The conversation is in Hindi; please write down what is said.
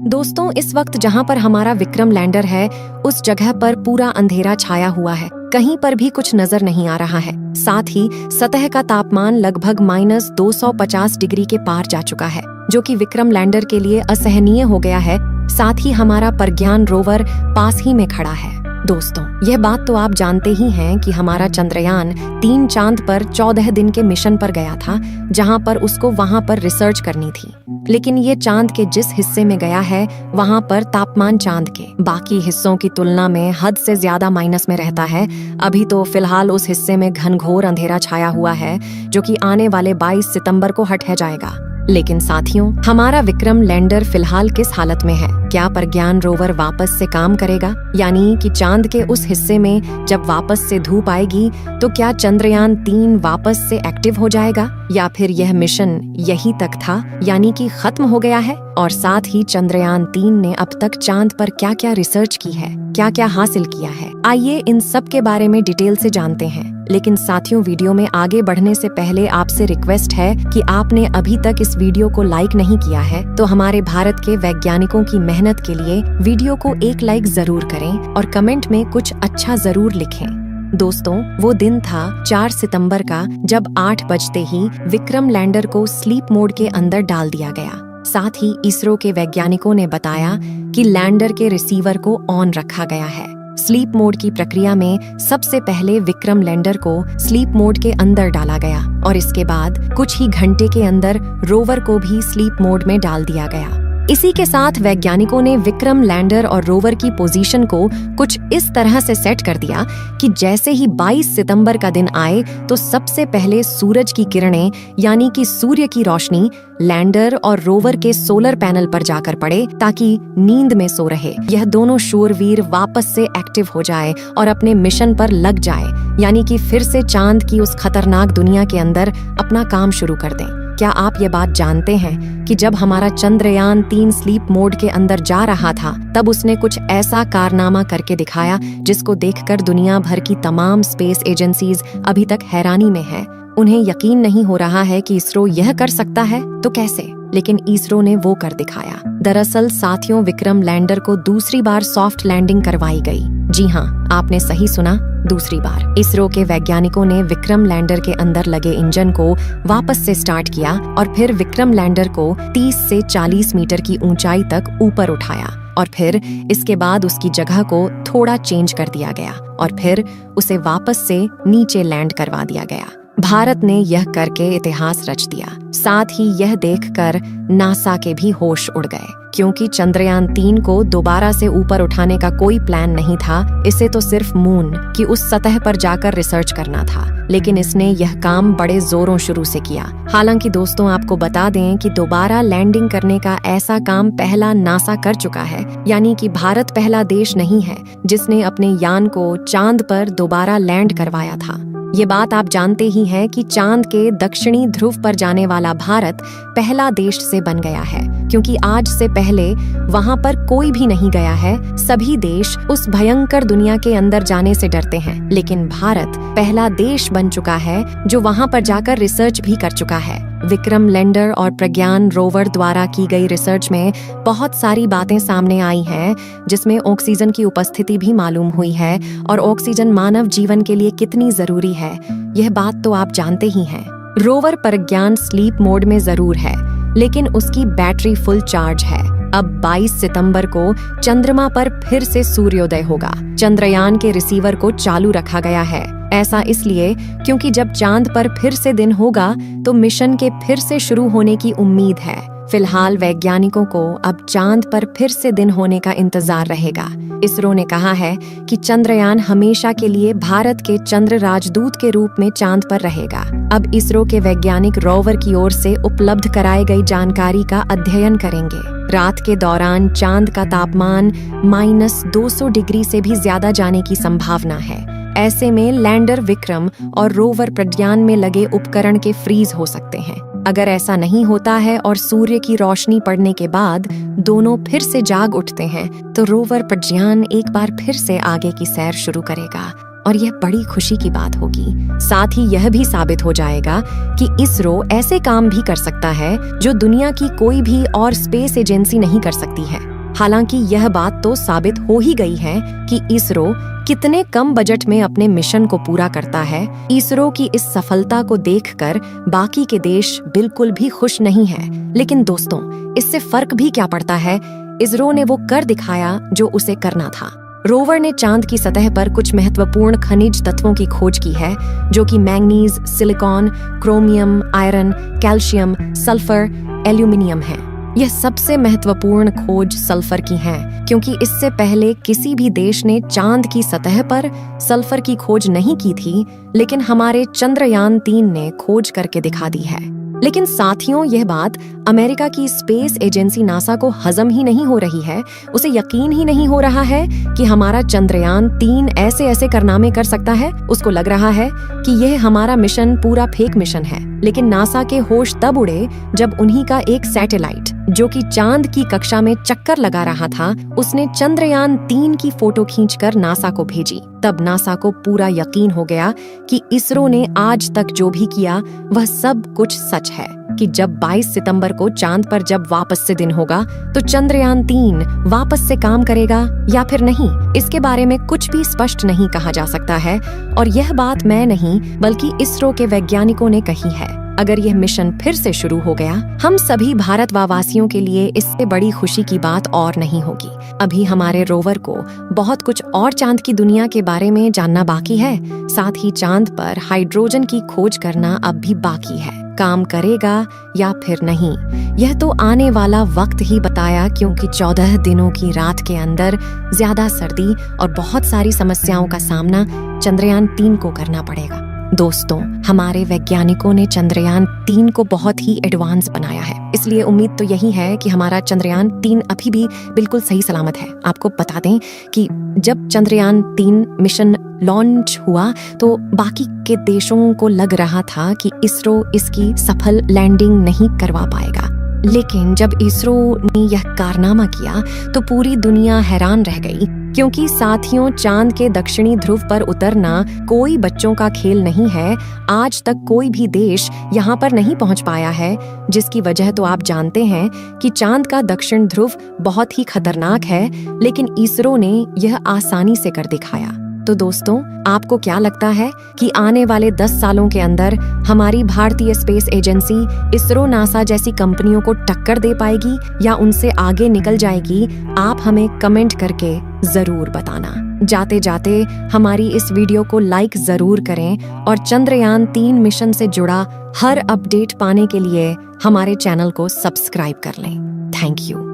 दोस्तों, इस वक्त जहां पर हमारा विक्रम लैंडर है, उस जगह पर पूरा अंधेरा छाया हुआ है। कहीं पर भी कुछ नजर नहीं आ रहा है। साथ ही सतह का तापमान लगभग -250 डिग्री के पार जा चुका है, जो कि विक्रम लैंडर के लिए असहनीय हो गया है। साथ ही हमारा प्रज्ञान रोवर पास ही में खड़ा है। दोस्तों, यह बात तो आप जानते ही हैं कि हमारा चंद्रयान 3 चांद पर 14 दिन के मिशन पर गया था, जहां पर उसको वहां पर रिसर्च करनी थी। लेकिन ये चांद के जिस हिस्से में गया है, वहां पर तापमान चांद के बाकी हिस्सों की तुलना में हद से ज्यादा माइनस में रहता है। अभी तो फिलहाल उस हिस्से में घनघोर अंधेरा छाया हुआ है, जो कि आने वाले 22 सितंबर को हट जाएगा। लेकिन साथियों, हमारा विक्रम लैंडर फिलहाल किस हालत में है? क्या प्रज्ञान रोवर वापस से काम करेगा? यानी कि चांद के उस हिस्से में जब वापस से धूप आएगी, तो क्या चंद्रयान 3 वापस से एक्टिव हो जाएगा, या फिर यह मिशन यही तक था, यानी कि खत्म हो गया है? और साथ ही चंद्रयान 3 ने अब तक चांद पर क्या क्या रिसर्च की है, क्या क्या हासिल किया है? आइए इन सब के बारे में डिटेल से जानते हैं। लेकिन साथियों, वीडियो में आगे बढ़ने से पहले आपसे रिक्वेस्ट है कि आपने अभी तक इस वीडियो को लाइक नहीं किया है, तो हमारे भारत के वैज्ञानिकों की मेहनत के लिए वीडियो को एक लाइक जरूर करें और कमेंट में कुछ अच्छा जरूर लिखें। दोस्तों, वो दिन था 4 सितंबर का, जब 8 बजते ही विक्रम लैंडर को स्लीप मोड के अंदर डाल दिया गया। साथ ही इसरो के वैज्ञानिकों ने बताया कि लैंडर के रिसीवर को ऑन रखा गया है। स्लीप मोड की प्रक्रिया में सबसे पहले विक्रम लैंडर को स्लीप मोड के अंदर डाला गया और इसके बाद कुछ ही घंटे के अंदर रोवर को भी स्लीप मोड में डाल दिया गया। इसी के साथ वैज्ञानिकों ने विक्रम लैंडर और रोवर की पोजीशन को कुछ इस तरह से सेट कर दिया कि जैसे ही 22 सितंबर का दिन आए, तो सबसे पहले सूरज की किरणें यानी कि सूर्य की रोशनी लैंडर और रोवर के सोलर पैनल पर जाकर पड़े, ताकि नींद में सो रहे यह दोनों शूरवीर वापस से एक्टिव हो जाए और अपने मिशन पर लग जाए, यानी कि फिर से चांद की उस खतरनाक दुनिया के अंदर अपना काम शुरू कर दें। क्या आप ये बात जानते हैं कि जब हमारा चंद्रयान 3 स्लीप मोड के अंदर जा रहा था, तब उसने कुछ ऐसा कारनामा करके दिखाया जिसको देखकर दुनिया भर की तमाम स्पेस एजेंसीज अभी तक हैरानी में है। उन्हें यकीन नहीं हो रहा है कि इसरो यह कर सकता है, तो कैसे? लेकिन इसरो ने वो कर दिखाया। दरअसल साथियों, विक्रम लैंडर को दूसरी बार सॉफ्ट लैंडिंग करवाई गई। जी हाँ, आपने सही सुना, दूसरी बार। इसरो के वैज्ञानिकों ने विक्रम लैंडर के अंदर लगे इंजन को वापस से स्टार्ट किया और फिर विक्रम लैंडर को 30 से 40 मीटर की ऊंचाई तक ऊपर उठाया और फिर इसके बाद उसकी जगह को थोड़ा चेंज कर दिया गया और फिर उसे वापस से नीचे लैंड करवा दिया गया। भारत ने यह करके इतिहास रच दिया। साथ ही यह देखकर नासा के भी होश उड़ गए, क्योंकि चंद्रयान 3 को दोबारा से ऊपर उठाने का कोई प्लान नहीं था। इसे तो सिर्फ मून की उस सतह पर जाकर रिसर्च करना था, लेकिन इसने यह काम बड़े जोरों शुरू से किया। हालांकि दोस्तों, आपको बता दें कि दोबारा लैंडिंग करने का ऐसा काम पहला नासा कर चुका है, यानी कि भारत पहला देश नहीं है जिसने अपने यान को चांद पर दोबारा लैंड करवाया था। ये बात आप जानते ही हैं कि चांद के दक्षिणी ध्रुव पर जाने वाला भारत पहला देश से बन गया है, क्योंकि आज से पहले वहां पर कोई भी नहीं गया है। सभी देश उस भयंकर दुनिया के अंदर जाने से डरते हैं, लेकिन भारत पहला देश बन चुका है जो वहां पर जाकर रिसर्च भी कर चुका है। विक्रम लैंडर और प्रज्ञान रोवर द्वारा की गई रिसर्च में बहुत सारी बातें सामने आई हैं, जिसमें ऑक्सीजन की उपस्थिति भी मालूम हुई है और ऑक्सीजन मानव जीवन के लिए कितनी जरूरी है, यह बात तो आप जानते ही हैं। रोवर प्रज्ञान स्लीप मोड में जरूर है, लेकिन उसकी बैटरी फुल चार्ज है। अब 22 सितंबर को चंद्रमा पर फिर से सूर्योदय होगा। चंद्रयान के रिसीवर को चालू रखा गया है। ऐसा इसलिए क्योंकि जब चांद पर फिर से दिन होगा, तो मिशन के फिर से शुरू होने की उम्मीद है। फिलहाल वैज्ञानिकों को अब चांद पर फिर से दिन होने का इंतजार रहेगा। इसरो ने कहा है कि चंद्रयान हमेशा के लिए भारत के चंद्र राजदूत के रूप में चांद पर रहेगा। अब इसरो के वैज्ञानिक रोवर की ओर से उपलब्ध कराई गई जानकारी का अध्ययन करेंगे। रात के दौरान चांद का तापमान -200 डिग्री से भी ज्यादा जाने की संभावना है। ऐसे में लैंडर विक्रम और रोवर प्रज्ञान में लगे उपकरण के फ्रीज हो सकते हैं। अगर ऐसा नहीं होता है और सूर्य की रोशनी पड़ने के बाद दोनों फिर से जाग उठते हैं, तो रोवर प्रज्ञान एक बार फिर से आगे की सैर शुरू करेगा। और यह बड़ी खुशी की बात होगी। साथ ही यह भी साबित हो जाएगा कि इसरो ऐसे काम भी कर सकता है जो दुनिया की कोई भी और स्पेस एजेंसी नहीं कर सकती है। हालांकि यह बात तो साबित हो ही गई है कि इसरो कितने कम बजट में अपने मिशन को पूरा करता है। इसरो की इस सफलता को देखकर बाकी के देश बिल्कुल भी खुश नहीं है। लेकिन दोस्तों, इससे फर्क भी क्या पड़ता है? इसरो ने वो कर दिखाया जो उसे करना था। रोवर ने चांद की सतह पर कुछ महत्वपूर्ण खनिज तत्वों की खोज की है, जो कि manganese, silicon, chromium, iron, calcium, sulphur, aluminium है। यह सबसे महत्वपूर्ण खोज सल्फर की है, क्योंकि इससे पहले किसी भी देश ने चांद की सतह पर सल्फर की खोज नहीं की थी, लेकिन हमारे चंद्रयान 3 ने खोज करके दिखा दी है। लेकिन साथियों, यह बात अमेरिका की स्पेस एजेंसी नासा को हजम ही नहीं हो रही है। उसे यकीन ही नहीं हो रहा है कि हमारा चंद्रयान 3 ऐसे कारनामे कर सकता है। उसको लग रहा है कि यह हमारा मिशन पूरा फेक मिशन है। लेकिन नासा के होश तब उड़े जब उन्हीं का एक सैटेलाइट, जो कि चांद की कक्षा में चक्कर लगा रहा था, उसने चंद्रयान 3 की फोटो खींचकर नासा को भेजी। तब नासा को पूरा यकीन हो गया कि इसरो ने आज तक जो भी किया वह सब कुछ सच है, कि जब 22 सितंबर को चांद पर जब वापस से दिन होगा तो चंद्रयान 3 वापस से काम करेगा या फिर नहीं, इसके बारे में कुछ भी स्पष्ट नहीं कहा जा सकता है। और यह बात मैं नहीं बल्कि इसरो के वैज्ञानिकों ने कही है। अगर यह मिशन फिर से शुरू हो गया, हम सभी भारतवासियों के लिए इससे बड़ी खुशी की बात और नहीं होगी। अभी हमारे रोवर को बहुत कुछ और चांद की दुनिया के बारे में जानना बाकी है। साथ ही चांद पर हाइड्रोजन की खोज करना अब भी बाकी है। काम करेगा या फिर नहीं, यह तो आने वाला वक्त ही बताया, क्योंकि 14 दिनों की रात के अंदर ज्यादा सर्दी और बहुत सारी समस्याओं का सामना चंद्रयान 3 को करना पड़ेगा। दोस्तों, हमारे वैज्ञानिकों ने चंद्रयान 3 को बहुत ही एडवांस बनाया है, इसलिए उम्मीद तो यही है कि हमारा चंद्रयान 3 अभी भी बिल्कुल सही सलामत है। आपको बता दें कि जब चंद्रयान 3 मिशन लॉन्च हुआ तो बाकी के देशों को लग रहा था कि इसरो इसकी सफल लैंडिंग नहीं करवा पाएगा। लेकिन जब इसरो ने यह कारनामा किया तो पूरी दुनिया हैरान रह गई, क्योंकि साथियों, चांद के दक्षिणी ध्रुव पर उतरना कोई बच्चों का खेल नहीं है। आज तक कोई भी देश यहाँ पर नहीं पहुँच पाया है, जिसकी वजह तो आप जानते हैं कि चांद का दक्षिण ध्रुव बहुत ही खतरनाक है, लेकिन इसरो ने यह आसानी से कर दिखाया। तो दोस्तों, आपको क्या लगता है कि आने वाले 10 सालों के अंदर हमारी भारतीय स्पेस एजेंसी इसरो, नासा जैसी कंपनियों को टक्कर दे पाएगी या उनसे आगे निकल जाएगी? आप हमें कमेंट करके जरूर बताना। जाते जाते हमारी इस वीडियो को लाइक जरूर करें और चंद्रयान 3 मिशन से जुड़ा हर अपडेट पाने के लिए हमारे चैनल को सब्सक्राइब कर लें। Thank you.